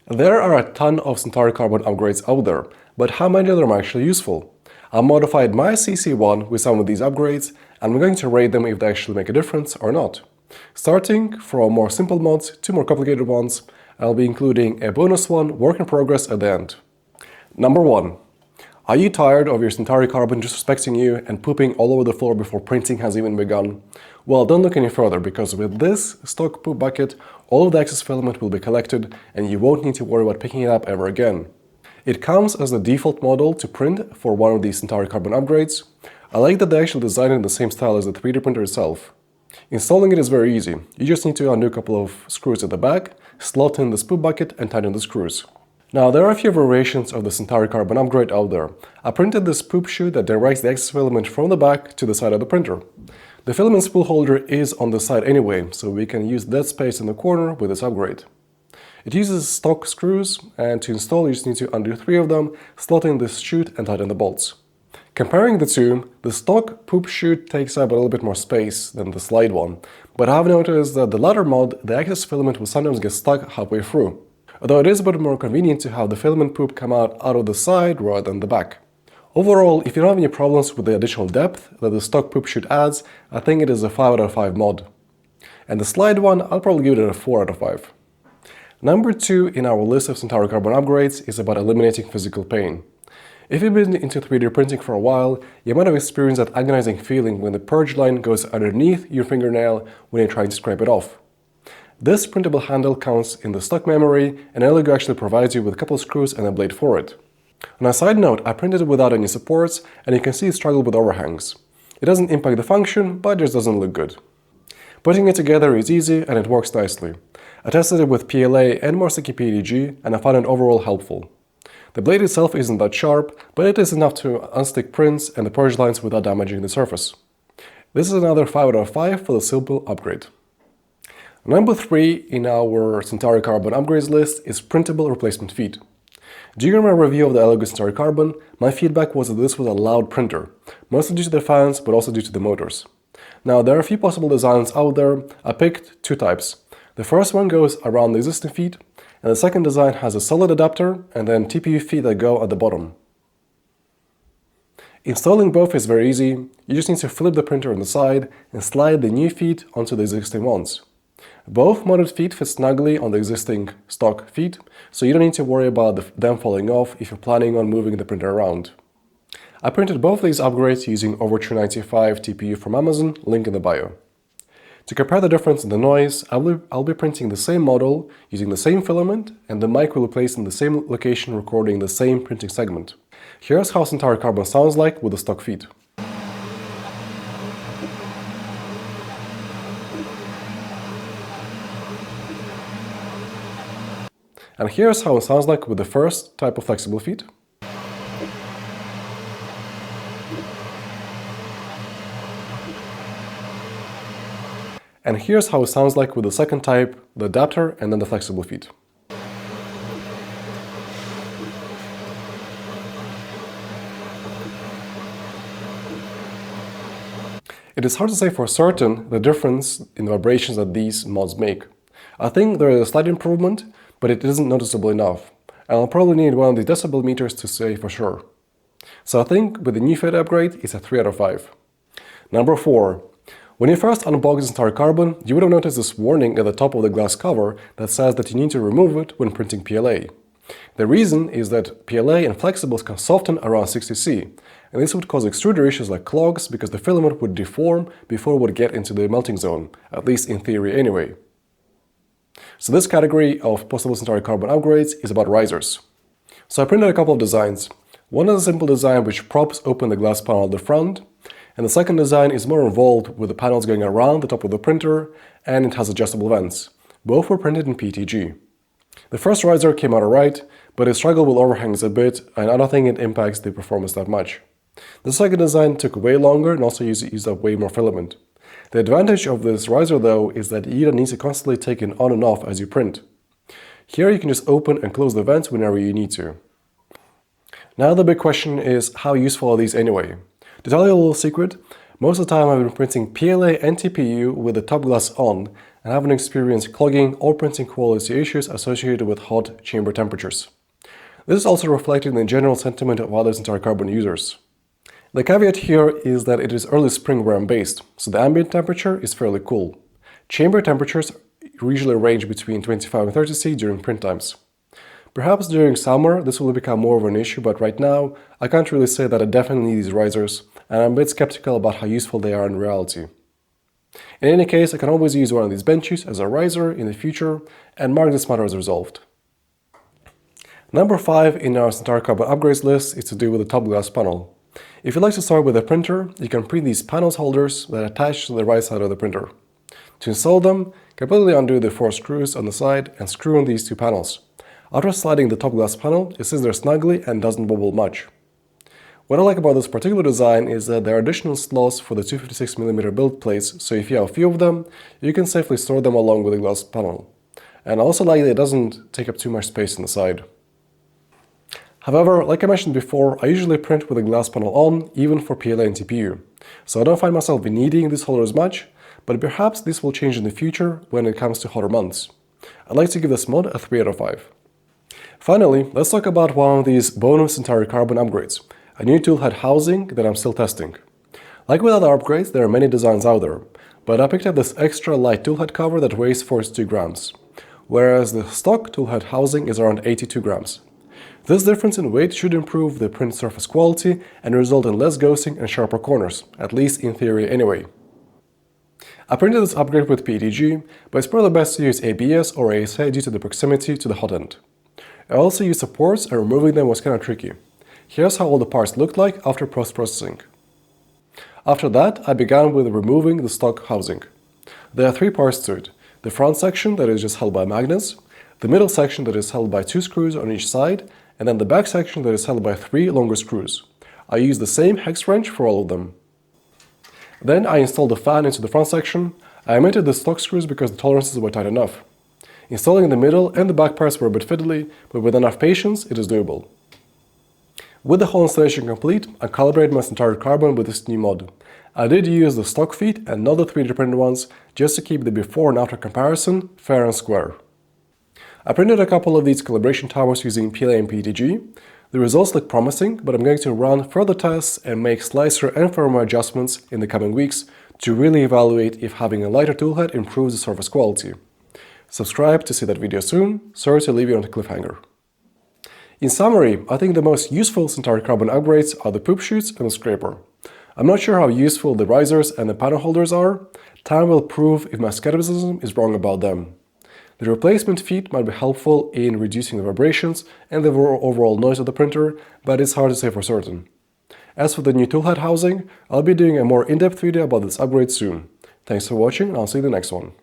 There are a ton of Centauri Carbon upgrades out there, but how many of them are actually useful? I modified my CC1 with some of these upgrades, and I'm going to rate them if they actually make a difference or not. Starting from more simple mods to more complicated ones, I'll be including a bonus one, work in progress, at the end. Number 1. Are you tired of your Centauri Carbon disrespecting you and pooping all over the floor before printing has even begun? Well, don't look any further, because with this stock poop bucket, all of the excess filament will be collected and you won't need to worry about picking it up ever again. It comes as the default model to print for one of these Centauri Carbon upgrades. I like that they actually designed it in the same style as the 3D printer itself. Installing it is very easy. You just need to undo a couple of screws at the back, slot in the poop bucket and tighten the screws. Now, there are a few variations of the Centauri Carbon upgrade out there. I printed this poop chute that directs the excess filament from the back to the side of the printer. The filament spool holder is on the side anyway, so we can use that space in the corner with this upgrade. It uses stock screws, and to install you just need to undo 3 of them, slot in this chute and tighten the bolts. Comparing the two, the stock poop chute takes up a little bit more space than the slide one, but I've noticed that the latter mod, the excess filament will sometimes get stuck halfway through. Although it is a bit more convenient to have the filament poop come out of the side rather than the back. Overall, if you don't have any problems with the additional depth that the stock poop chute adds, I think it is a 5 out of 5 mod. And the slide one, I'll probably give it a 4 out of 5. Number 2 in our list of Centauri Carbon upgrades is about eliminating physical pain. If you've been into 3D printing for a while, you might have experienced that agonizing feeling when the purge line goes underneath your fingernail when you're trying to scrape it off. This printable handle comes in the stock memory, and Elegoo actually provides you with a couple of screws and a blade for it. On a side note, I printed it without any supports, and you can see it struggled with overhangs. It doesn't impact the function, but it just doesn't look good. Putting it together is easy and it works nicely. I tested it with PLA and more sticky PETG, and I found it overall helpful. The blade itself isn't that sharp, but it is enough to unstick prints and the purge lines without damaging the surface. This is another 5 out of 5 for the simple upgrade. Number 3 in our Centauri Carbon upgrades list is printable replacement feet. During my review of the Elegoo Centauri Carbon, my feedback was that this was a loud printer, mostly due to the fans but also due to the motors. Now, there are a few possible designs out there. I picked 2 types. The first one goes around the existing feet, and the second design has a solid adapter and then TPU feet that go at the bottom. Installing both is very easy. You just need to flip the printer on the side and slide the new feet onto the existing ones. Both modded feet fit snugly on the existing stock feet, so you don't need to worry about them falling off if you're planning on moving the printer around. I printed both these upgrades using Overture 95 TPU from Amazon, link in the bio. To compare the difference in the noise, I'll be printing the same model using the same filament, and the mic will be placed in the same location recording the same printing segment. Here's how Centauri Carbon sounds like with the stock feet. And here's how it sounds like with the first type of flexible feet. And here's how it sounds like with the second type, the adapter and then the flexible feet. It is hard to say for certain the difference in the vibrations that these mods make. I think there is a slight improvement, but it isn't noticeable enough, and I'll probably need one of the decibel meters to say for sure. So I think with the new fit upgrade, it's a 3 out of 5. Number 4. When you first unbox the Centauri Carbon, you would have noticed this warning at the top of the glass cover that says that you need to remove it when printing PLA. The reason is that PLA and flexibles can soften around 60°C, and this would cause extruder issues like clogs because the filament would deform before it would get into the melting zone, at least in theory anyway. So this category of possible Centauri Carbon upgrades is about risers. So I printed a couple of designs. One is a simple design which props open the glass panel at the front, and the second design is more involved with the panels going around the top of the printer, and it has adjustable vents. Both were printed in PETG. The first riser came out alright, but it struggled with overhangs a bit, and I don't think it impacts the performance that much. The second design took way longer and also used up way more filament. The advantage of this riser though is that you don't need to constantly take it on and off as you print. Here you can just open and close the vents whenever you need to. Now the big question is, how useful are these anyway? To tell you a little secret, most of the time I've been printing PLA and TPU with the top glass on, and haven't experienced clogging or printing quality issues associated with hot chamber temperatures. This is also reflected in the general sentiment of other Centauri Carbon users. The caveat here is that it is early spring where I'm based, so the ambient temperature is fairly cool. Chamber temperatures usually range between 25 and 30 C during print times. Perhaps during summer this will become more of an issue, but right now I can't really say that I definitely need these risers, and I'm a bit skeptical about how useful they are in reality. In any case, I can always use one of these benches as a riser in the future and mark this matter as resolved. Number 5 in our Centauri Carbon upgrades list is to do with the top glass panel. If you'd like to start with a printer, you can print these panels holders that attach to the right side of the printer. To install them, completely undo the 4 screws on the side and screw on these 2 panels. After sliding the top glass panel, it sits there snugly and doesn't wobble much. What I like about this particular design is that there are additional slots for the 256mm build plates, so if you have a few of them, you can safely store them along with the glass panel. And I also like that it doesn't take up too much space on the side. However, like I mentioned before, I usually print with the glass panel on, even for PLA and TPU, so I don't find myself needing this holder as much, but perhaps this will change in the future when it comes to hotter months. I'd like to give this mod a 3 out of 5. Finally, let's talk about one of these bonus Centauri Carbon upgrades, a new toolhead housing that I'm still testing. Like with other upgrades, there are many designs out there, but I picked up this extra light toolhead cover that weighs 42 grams, whereas the stock toolhead housing is around 82 grams. This difference in weight should improve the print surface quality and result in less ghosting and sharper corners, at least in theory anyway. I printed this upgrade with PETG, but it's probably best to use ABS or ASA due to the proximity to the hot end. I also used supports and removing them was kinda tricky. Here's how all the parts looked like after post-processing. After that, I began with removing the stock housing. There are 3 parts to it: the front section that is just held by magnets, the middle section that is held by 2 screws on each side, and then the back section that is held by 3 longer screws. I used the same hex wrench for all of them. Then I installed the fan into the front section. I omitted the stock screws because the tolerances were tight enough. Installing the middle and the back parts were a bit fiddly, but with enough patience, it is doable. With the whole installation complete, I calibrated my Centauri Carbon with this new mod. I did use the stock feet and not the 3D printed ones, just to keep the before and after comparison fair and square. I printed a couple of these calibration towers using PLA and PETG. The results look promising, but I'm going to run further tests and make slicer and firmware adjustments in the coming weeks to really evaluate if having a lighter toolhead improves the surface quality. Subscribe to see that video soon. Sorry to leave you on a cliffhanger. In summary, I think the most useful Centauri Carbon upgrades are the poop chutes and the scraper. I'm not sure how useful the risers and the panel holders are. Time will prove if my skepticism is wrong about them. The replacement feet might be helpful in reducing the vibrations and the overall noise of the printer, but it's hard to say for certain. As for the new toolhead housing, I'll be doing a more in-depth video about this upgrade soon. Thanks for watching, and I'll see you in the next one.